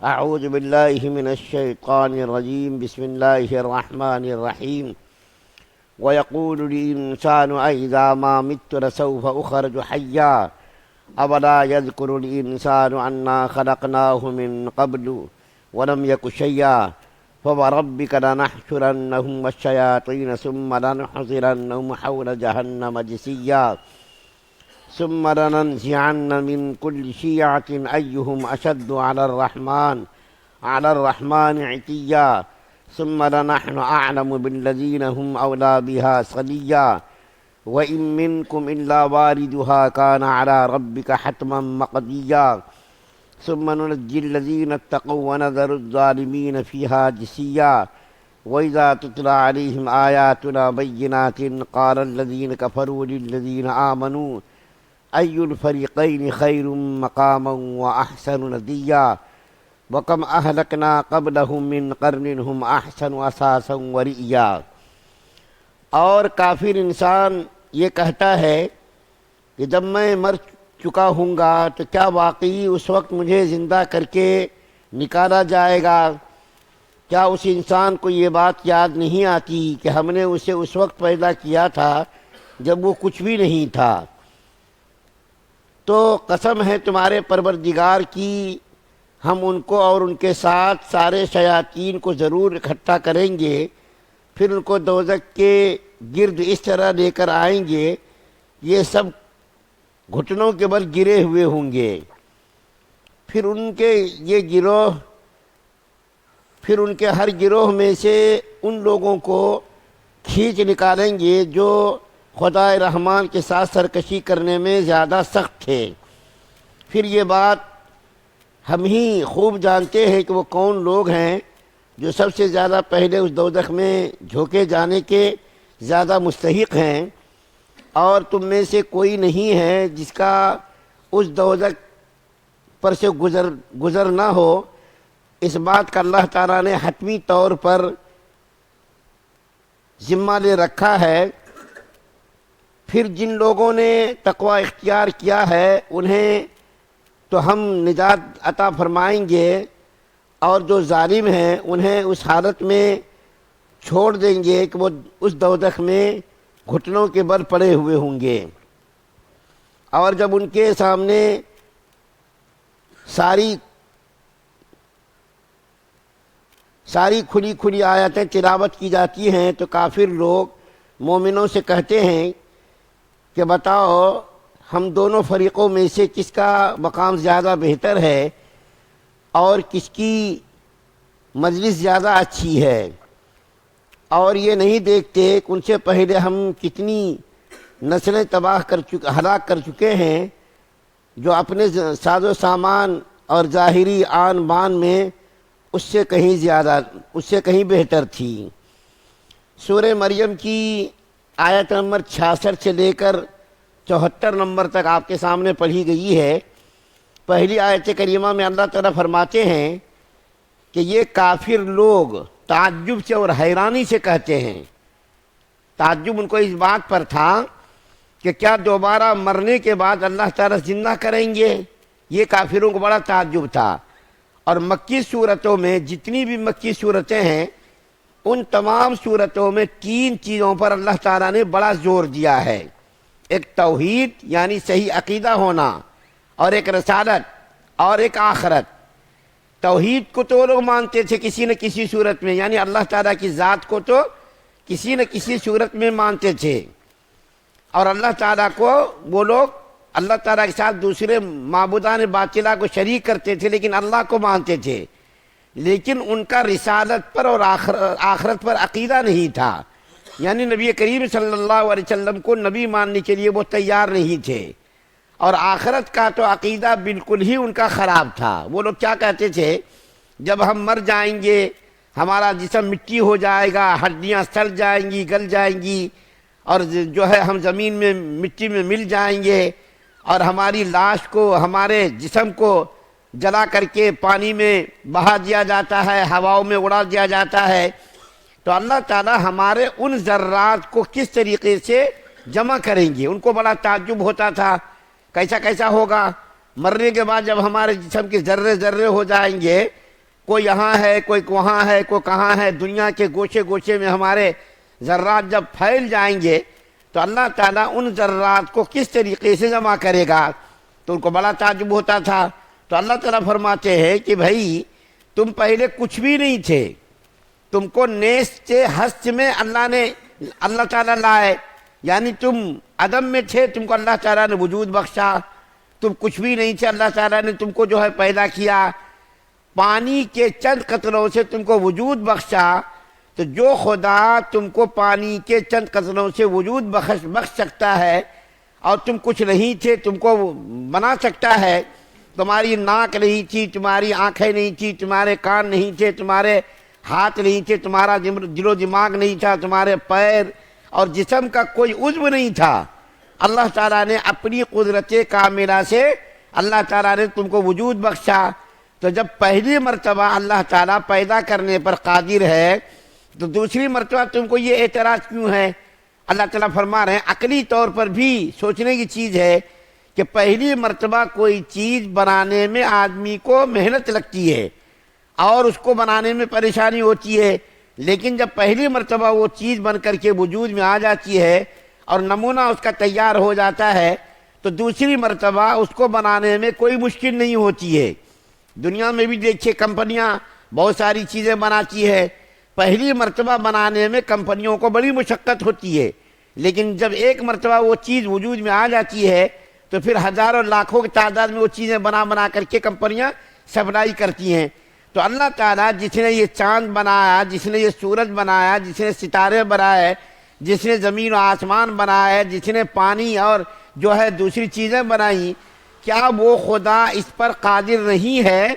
أعوذ بالله من الشيطان الرجيم. بسم الله الرحمن الرحيم. ويقول الإنسان أإذا ما مت لسوف أخرج حيا أولا يذكر الإنسان أنا خلقناه من قبل ولم يك شيئا فوربك لنحشرنهم والشياطين ثم لنحضرنهم حول جهنم جثيا ثم لننزعن من كل شيعة أيهم أشد على الرحمن عتيا ثم لنحن أعلم بالذين هم أولى بها صليا وإن منكم إلا واردها كان على ربك حتما مقضيا ثم ننجي الذين اتقوا ونذر الظالمين فيها جثيا وإذا تتلى عليهم آياتنا بينات قال الذين كفروا للذين آمنوا أي الفريقين خير مقاما وأحسن نديا وكم أهلكنا قبلهم من قرن هم أحسن أثاثا ورئيا. اور کافر انسان یہ کہتا ہے کہ جب میں مر چکا ہوں گا تو کیا واقعی اس وقت مجھے زندہ کر کے نکالا جائے گا؟ کیا اس انسان کو یہ بات یاد نہیں آتی کہ ہم نے اسے اس وقت پیدا کیا تھا جب وہ کچھ بھی نہیں تھا؟ تو قسم ہے تمہارے پروردگار کی، ہم ان کو اور ان کے ساتھ سارے شیاطین کو ضرور اکٹھا کریں گے، پھر ان کو دوزخ کے گرد اس طرح لے کر آئیں گے یہ سب گھٹنوں کے بل گرے ہوئے ہوں گے. پھر ان کے ہر گروہ میں سے ان لوگوں کو کھینچ نکالیں گے جو خدا رحمان کے ساتھ سرکشی کرنے میں زیادہ سخت تھے. پھر یہ بات ہم ہی خوب جانتے ہیں کہ وہ کون لوگ ہیں جو سب سے زیادہ پہلے اس دوزخ میں جھونکے جانے کے زیادہ مستحق ہیں، اور تم میں سے کوئی نہیں ہے جس کا اس دوزخ پر سے گزر نہ ہو. اس بات کا اللہ تعالیٰ نے حتمی طور پر ذمہ لے رکھا ہے. پھر جن لوگوں نے تقوی اختیار کیا ہے انہیں تو ہم نجات عطا فرمائیں گے، اور جو ظالم ہیں انہیں اس حالت میں چھوڑ دیں گے کہ وہ اس دوزخ میں گھٹنوں کے بل پڑے ہوئے ہوں گے. اور جب ان کے سامنے ساری کھلی آیتیں تلاوت کی جاتی ہیں تو کافر لوگ مومنوں سے کہتے ہیں کہ بتاؤ ہم دونوں فریقوں میں سے کس کا مقام زیادہ بہتر ہے اور کس کی مجلس زیادہ اچھی ہے، اور یہ نہیں دیکھتے کہ ان سے پہلے ہم کتنی نسلیں ہلاک کر چکے ہیں جو اپنے ساز و سامان اور ظاہری آن بان میں اس سے کہیں بہتر تھی. سورہ مریم کی آیت نمبر 66 سے لے کر 74 نمبر تک آپ کے سامنے پڑھی گئی ہے. پہلی آیت کریمہ میں اللہ تعالیٰ فرماتے ہیں کہ یہ کافر لوگ تعجب سے اور حیرانی سے کہتے ہیں. تعجب ان کو اس بات پر تھا کہ کیا دوبارہ مرنے کے بعد اللہ تعالیٰ زندہ کریں گے؟ یہ کافروں کو بڑا تعجب تھا. اور مکی صورتوں میں جتنی بھی مکی صورتیں ہیں ان تمام صورتوں میں 3 چیزوں پر اللہ تعالیٰ نے بڑا زور دیا ہے. ایک توحید یعنی صحیح عقیدہ ہونا، اور ایک رسالت، اور ایک آخرت. توحید کو تو لوگ مانتے تھے کسی نہ کسی صورت میں، یعنی اللہ تعالیٰ کی ذات کو تو کسی نہ کسی صورت میں مانتے تھے، اور اللہ تعالیٰ کو وہ لوگ اللہ تعالیٰ کے ساتھ دوسرے معبودان باطلہ کو شریک کرتے تھے لیکن اللہ کو مانتے تھے. لیکن ان کا رسالت پر اور آخرت پر عقیدہ نہیں تھا، یعنی نبی کریم صلی اللہ علیہ وسلم کو نبی ماننے کے لیے وہ تیار نہیں تھے. اور آخرت کا تو عقیدہ بالکل ہی ان کا خراب تھا. وہ لوگ کیا کہتے تھے، جب ہم مر جائیں گے ہمارا جسم مٹی ہو جائے گا، ہڈیاں سڑ جائیں گی، گل جائیں گی، اور جو ہے ہم زمین میں مٹی میں مل جائیں گے، اور ہماری لاش کو، ہمارے جسم کو جلا کر کے پانی میں بہا دیا جاتا ہے، ہواؤں میں اڑا دیا جاتا ہے. تو اللہ تعالیٰ ہمارے ان ذرات کو کس طریقے سے جمع کریں گے؟ ان کو بڑا تعجب ہوتا تھا کیسا ہوگا مرنے کے بعد جب ہمارے جسم کے ذرے ذرے ہو جائیں گے کوئی یہاں ہے، کوئی وہاں ہے، کوئی کہاں ہے، دنیا کے گوشے گوشے میں ہمارے ذرات جب پھیل جائیں گے تو اللہ تعالیٰ ان ذرات کو کس طریقے سے جمع کرے گا؟ تو ان کو بڑا تعجب ہوتا تھا۔ تو اللہ تعالیٰ فرماتے ہیں کہ بھائی تم پہلے کچھ بھی نہیں تھے، تم کو نیست ہست میں اللہ تعالیٰ لائے، یعنی تم عدم میں تھے، تم کو اللہ تعالیٰ نے وجود بخشا، تم کچھ بھی نہیں تھے، اللہ تعالیٰ نے تم کو جو ہے پیدا کیا، پانی کے چند قطروں سے تم کو وجود بخشا۔ تو جو خدا تم کو پانی کے چند قطروں سے وجود بخش سکتا ہے اور تم کچھ نہیں تھے، تم کو بنا سکتا ہے، تمہاری ناک نہیں تھی، تمہاری آنکھیں نہیں تھی، تمہارے کان نہیں تھے، تمہارے ہاتھ نہیں تھے، تمہارا دل و دماغ نہیں تھا، تمہارے پیر اور جسم کا کوئی عضو نہیں تھا، اللہ تعالیٰ نے اپنی قدرت کاملہ سے اللہ تعالیٰ نے تم کو وجود بخشا۔ تو جب پہلی مرتبہ اللہ تعالیٰ پیدا کرنے پر قادر ہے تو دوسری مرتبہ تم کو یہ اعتراض کیوں ہے؟ اللہ تعالیٰ فرما رہے ہیں عقلی طور پر بھی سوچنے کی چیز ہے کہ پہلی مرتبہ کوئی چیز بنانے میں آدمی کو محنت لگتی ہے اور اس کو بنانے میں پریشانی ہوتی ہے، لیکن جب پہلی مرتبہ وہ چیز بن کر کے وجود میں آ جاتی ہے اور نمونہ اس کا تیار ہو جاتا ہے تو دوسری مرتبہ اس کو بنانے میں کوئی مشکل نہیں ہوتی ہے۔ دنیا میں بھی دیکھیے کمپنیاں بہت ساری چیزیں بناتی ہے، پہلی مرتبہ بنانے میں کمپنیوں کو بڑی مشقت ہوتی ہے، لیکن جب ایک مرتبہ وہ چیز وجود میں آ جاتی ہے تو پھر ہزاروں لاکھوں کی تعداد میں وہ چیزیں بنا کر کے کمپنیاں سپلائی کرتی ہیں۔ تو اللہ تعالیٰ جس نے یہ چاند بنایا، جس نے یہ سورج بنایا، جس نے ستارے بنائے، جس نے زمین و آسمان بنائے، جس نے پانی اور جو ہے دوسری چیزیں بنائیں، کیا وہ خدا اس پر قادر نہیں ہے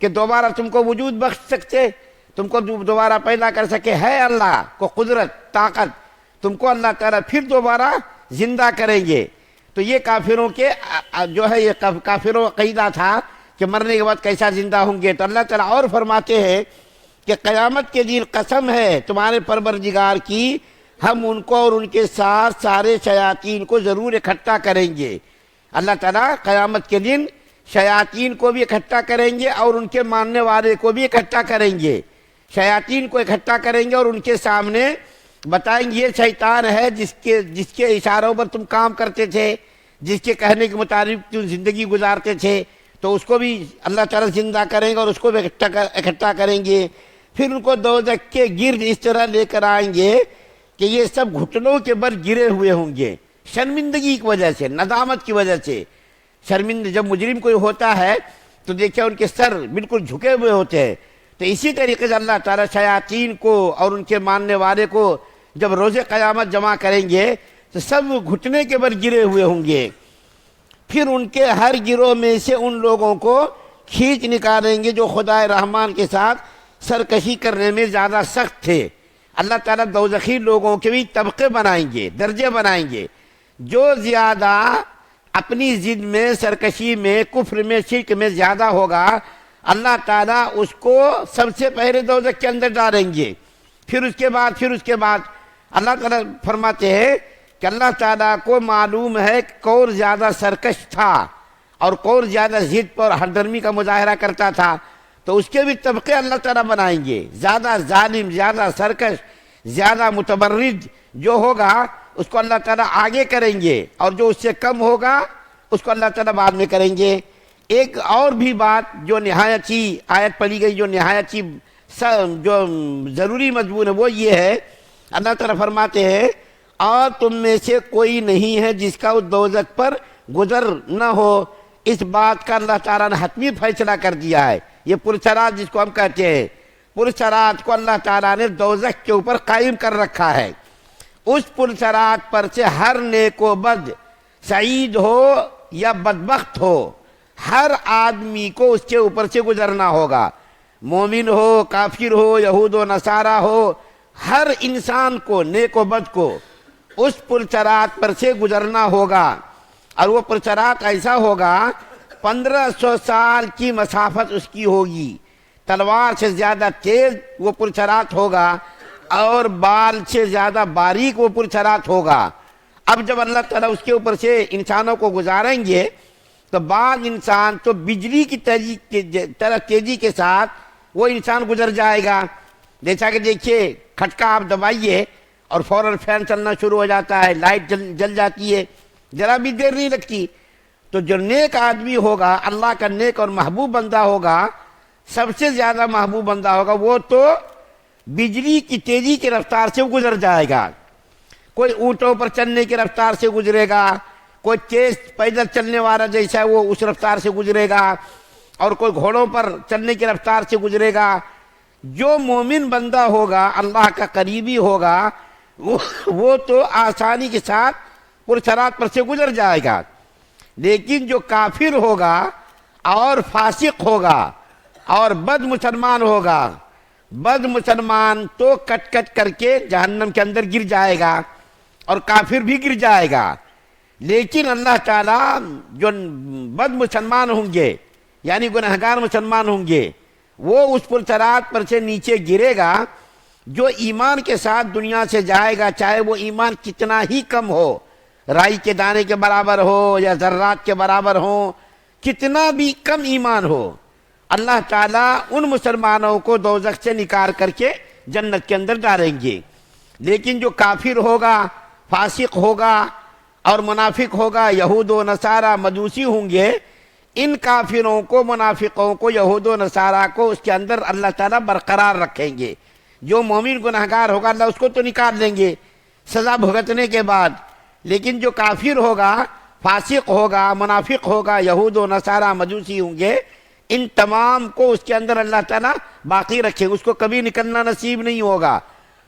کہ دوبارہ تم کو وجود بخش سکتے، تم کو دوبارہ پیدا کر سکے؟ ہے اللہ کو قدرت، طاقت، تم کو اللہ تعالیٰ پھر دوبارہ زندہ کریں گے۔ تو یہ کافروں کے جو ہے یہ کافروں کا عقیدہ تھا کہ مرنے کے بعد کیسا زندہ ہوں گے۔ تو اللہ تعالیٰ اور فرماتے ہیں کہ قیامت کے دن قسم ہے تمہارے پروردگار کی، ہم ان کو اور ان کے ساتھ سارے شیاطین کو ضرور اکٹھا کریں گے۔ اللہ تعالیٰ قیامت کے دن شیاطین کو بھی اکٹھا کریں گے اور ان کے ماننے والے کو بھی اکٹھا کریں گے۔ شیاطین کو اکٹھا کریں گے اور ان کے سامنے بتائیں گے یہ شیطان ہے جس کے اشاروں پر تم کام کرتے تھے، جس کے کہنے کے مطابق تم زندگی گزارتے تھے، تو اس کو بھی اللہ تعالیٰ زندہ کریں گے اور اس کو بھی اکٹھا کریں گے۔ پھر ان کو دوزخ کے گرد اس طرح لے کر آئیں گے کہ یہ سب گھٹنوں کے بل گرے ہوئے ہوں گے، شرمندگی کی وجہ سے، ندامت کی وجہ سے۔ جب مجرم کوئی ہوتا ہے تو دیکھیں ان کے سر بالکل جھکے ہوئے ہوتے ہیں۔ تو اسی طریقے سے اللہ تعالیٰ شیاطین کو اور ان کے ماننے والے کو جب روز قیامت جمع کریں گے تو سب گھٹنے کے بل گرے ہوئے ہوں گے۔ پھر ان کے ہر گروہ میں سے ان لوگوں کو کھینچ نکالیں گے جو خدا رحمان کے ساتھ سرکشی کرنے میں زیادہ سخت تھے۔ اللہ تعالیٰ دوزخی لوگوں کے بھی طبقے بنائیں گے، درجے بنائیں گے۔ جو زیادہ اپنی ضد میں، سرکشی میں، کفر میں، شرک میں زیادہ ہوگا، اللہ تعالیٰ اس کو سب سے پہلے دوزخ کے اندر ڈالیں گے۔ پھر اس کے بعد اللہ تعالیٰ فرماتے ہیں کہ اللہ تعالیٰ کو معلوم ہے کہ کون زیادہ سرکش تھا اور کون زیادہ ضد پر ہمدردی کا مظاہرہ کرتا تھا، تو اس کے بھی طبقے اللہ تعالیٰ بنائیں گے۔ زیادہ ظالم، زیادہ سرکش، زیادہ متمرد جو ہوگا اس کو اللہ تعالیٰ آگے کریں گے، اور جو اس سے کم ہوگا اس کو اللہ تعالیٰ بعد میں کریں گے۔ ایک اور بھی بات جو نہایت ہی آیت پڑھی گئی، جو نہایت ہی جو ضروری مضمون ہے، وہ یہ ہے، اللہ تعالیٰ فرماتے ہیں اور تم میں سے کوئی نہیں ہے جس کا اس دوزخ پر گزر نہ ہو۔ اس بات کا اللہ تعالیٰ نے حتمی فیصلہ کر دیا ہے۔ یہ پرسرات جس کو ہم کہتے ہیں، پرسرات کو اللہ تعالیٰ نے دوزخ کے اوپر قائم کر رکھا ہے۔ اس پرسرات پر سے ہر نیک و بد، سعید ہو یا بدبخت ہو، ہر آدمی کو اس کے اوپر سے گزرنا ہوگا۔ مومن ہو، کافر ہو، یہود و نصارہ ہو، ہر انسان کو، نیک و بد کو اس پرسرات پر سے گزرنا ہوگا۔ اور وہ پرسرات ایسا ہوگا 1500 سال کی مسافت اس کی ہوگی، تلوار سے زیادہ تیز وہ پرسرات ہوگا اور بال سے زیادہ باریک وہ پرسرات ہوگا۔ اب جب اللہ تعالیٰ اس کے اوپر سے انسانوں کو گزاریں گے تو بعض انسان تو بجلی کی طرح تیزی کے ساتھ وہ انسان گزر جائے گا. جیسا کہ دیکھیے کھٹکا آپ دبائیے اور فوراً فین چلنا شروع ہو جاتا ہے, لائٹ جل جاتی ہے, ذرا بھی دیر نہیں لگتی. تو جو نیک آدمی ہوگا, اللہ کا نیک اور محبوب بندہ ہوگا, سب سے زیادہ محبوب بندہ ہوگا, وہ تو بجلی کی تیزی کی رفتار سے گزر جائے گا. کوئی اونٹوں پر چلنے کی رفتار سے گزرے گا, کوئی تیز پیدل چلنے والا جیسا ہے وہ اس رفتار سے گزرے گا, اور کوئی گھوڑوں پر چلنے کی رفتار سے گزرے گا. جو مومن بندہ ہوگا, اللہ کا قریبی ہوگا, وہ تو آسانی کے ساتھ پرسرات پر سے گزر جائے گا. لیکن جو کافر ہوگا اور فاسق ہوگا اور بد مسلمان ہوگا, بد مسلمان تو کٹ کٹ کر کے جہنم کے اندر گر جائے گا اور کافر بھی گر جائے گا. لیکن اللہ تعالیٰ جو بد مسلمان ہوں گے, یعنی گنہگار مسلمان ہوں گے, وہ اس پرسرات پر سے نیچے گرے گا. جو ایمان کے ساتھ دنیا سے جائے گا, چاہے وہ ایمان کتنا ہی کم ہو, رائی کے دانے کے برابر ہو یا ذرات کے برابر ہو, کتنا بھی کم ایمان ہو, اللہ تعالیٰ ان مسلمانوں کو دوزخ سے نکال کر کے جنت کے اندر ڈالیں گے. لیکن جو کافر ہوگا, فاسق ہوگا اور منافق ہوگا, یہود و نصارہ مجوسی ہوں گے, ان کافروں کو, منافقوں کو, یہود و نصارہ کو اس کے اندر اللہ تعالیٰ برقرار رکھیں گے. جو مومن گنہگار ہوگا اللہ اس کو تو نکال دیں گے سزا بھگتنے کے بعد, لیکن جو کافر ہوگا, فاسق ہوگا, منافق ہوگا, یہود و نصارہ مجوسی ہوں گے, ان تمام کو اس کے اندر اللہ تعالیٰ باقی رکھے, اس کو کبھی نکلنا نصیب نہیں ہوگا.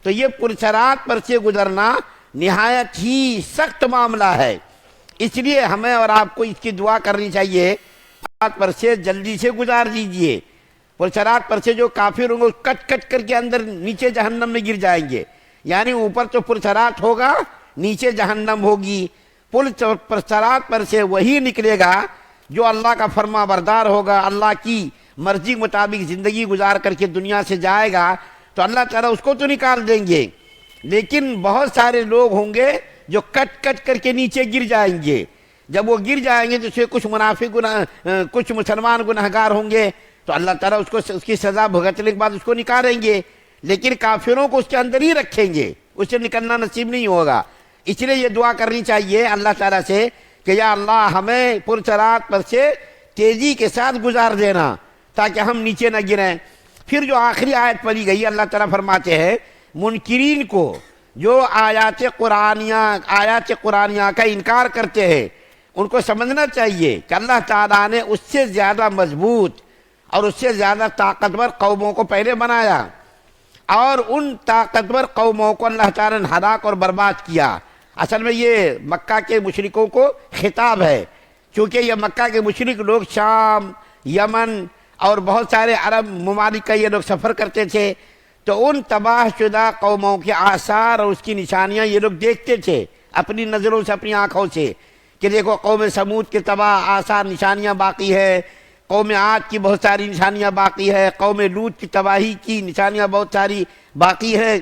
تو یہ پرسرات پر سے گزرنا نہایت ہی سخت معاملہ ہے. اس لیے ہمیں اور آپ کو اس کی دعا کرنی چاہیے, پرسرات پر سے جلدی سے گزار دیجئے. پرسرات پر سے جو کافر ہوں گے کٹ کٹ کر کے اندر نیچے جہنم میں گر جائیں گے. یعنی اوپر تو پرسرات ہوگا, نیچے جہنم ہوگی. پرسرات پر سے وہی نکلے گا جو اللہ کا فرما بردار ہوگا, اللہ کی مرضی مطابق زندگی گزار کر کے دنیا سے جائے گا, تو اللہ تعالیٰ اس کو تو نکال دیں گے. لیکن بہت سارے لوگ ہوں گے جو کٹ کٹ کر کے نیچے گر جائیں گے. جب وہ گر جائیں گے تو اس سے کچھ منافق کچھ مسلمان گنہگار ہوں گے, تو اللہ تعالیٰ اس کی سزا بھگتنے کے بعد اس کو نکالیں گے. لیکن کافروں کو اس کے اندر ہی رکھیں گے, اس سے نکلنا نصیب نہیں ہوگا. اس لیے یہ دعا کرنی چاہیے اللہ تعالیٰ سے کہ یا اللہ ہمیں پرسرات پر سے تیزی کے ساتھ گزار دینا تاکہ ہم نیچے نہ گریں. پھر جو آخری آیت پڑھی گئی, اللہ تعالیٰ فرماتے ہیں منکرین کو, جو آیات قرآنیہ کا انکار کرتے ہیں, ان کو سمجھنا چاہیے کہ اللہ تعالیٰ نے اس سے زیادہ مضبوط اور اس سے زیادہ طاقتور قوموں کو پہلے بنایا, اور ان طاقتور قوموں کو اللہ تعالیٰ نے ہلاک اور برباد کیا. اصل میں یہ مکہ کے مشرکوں کو خطاب ہے, چونکہ یہ مکہ کے مشرک لوگ شام, یمن اور بہت سارے عرب ممالک کا یہ لوگ سفر کرتے تھے. تو ان تباہ شدہ قوموں کے آثار اور اس کی نشانیاں یہ لوگ دیکھتے تھے اپنی نظروں سے, اپنی آنکھوں سے, کہ دیکھو قوم سمود کے تباہ آثار نشانیاں باقی ہے, قوم عاد کی بہت ساری نشانیاں باقی ہے, قوم لوط کی تباہی کی نشانیاں بہت ساری باقی ہے.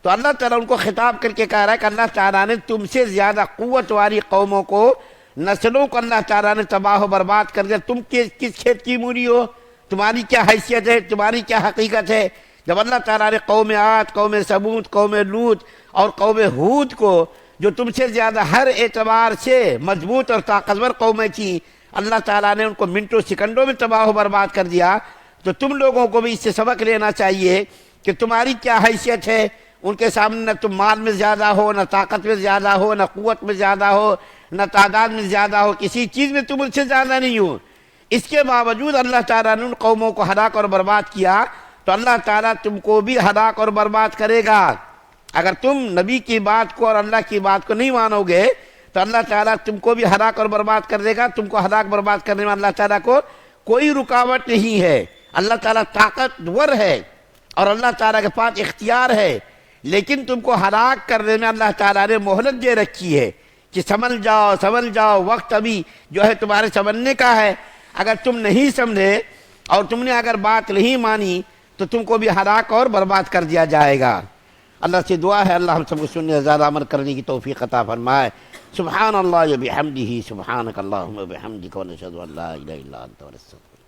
تو اللہ تعالیٰ ان کو خطاب کر کے کہہ رہا ہے کہ اللہ تعالیٰ نے تم سے زیادہ قوت والی قوموں کو, نسلوں کو اللہ تعالیٰ نے تباہ و برباد کر دیا. تم کس کھیت کی مولی ہو, تمہاری کیا حیثیت ہے, تمہاری کیا حقیقت ہے؟ جب اللہ تعالیٰ نے قوم عاد, قوم سمود, قوم لوط اور قوم ہود کو, جو تم سے زیادہ ہر اعتبار سے مضبوط اور طاقتور قومیں تھیں, اللہ تعالیٰ نے ان کو منٹوں سیکنڈوں میں تباہ و برباد کر دیا. تو تم لوگوں کو بھی اس سے سبق لینا چاہیے کہ تمہاری کیا حیثیت ہے. ان کے سامنے نہ تم مال میں زیادہ ہو, نہ طاقت میں زیادہ ہو, نہ قوت میں زیادہ ہو, نہ تعداد میں زیادہ ہو, کسی چیز میں تم ان سے زیادہ نہیں ہو. اس کے باوجود اللہ تعالیٰ نے ان قوموں کو ہلاک اور برباد کیا. تو اللہ تعالیٰ تم کو بھی ہلاک اور برباد کرے گا. اگر تم نبی کی بات کو اور اللہ کی بات کو نہیں مانو گے تو اللہ تعالیٰ تم کو بھی ہلاک اور برباد کر دے گا. تم کو ہلاک برباد کرنے میں اللہ تعالیٰ کو کوئی رکاوٹ نہیں ہے. اللہ تعالیٰ طاقتور ہے اور اللہ تعالیٰ کے پاس اختیار ہے, لیکن تم کو ہلاک کرنے میں اللہ تعالیٰ نے مہلت دے رکھی ہے کہ سنبھل جاؤ, وقت ابھی جو ہے تمہارے سنبھلنے کا ہے. اگر تم نہیں سمجھے اور تم نے اگر بات نہیں مانی تو تم کو بھی ہلاک اور برباد کر دیا جائے گا. اللہ سے دعا ہے اللہ ہم سب کو سننے زیادہ عمل کرنے کی توفیق عطا فرمائے. سبحان اللہ و بحمدہ, سبحانک اللہم و بحمدک, ونشہد ان لا الہ الا انت ونستغفرک.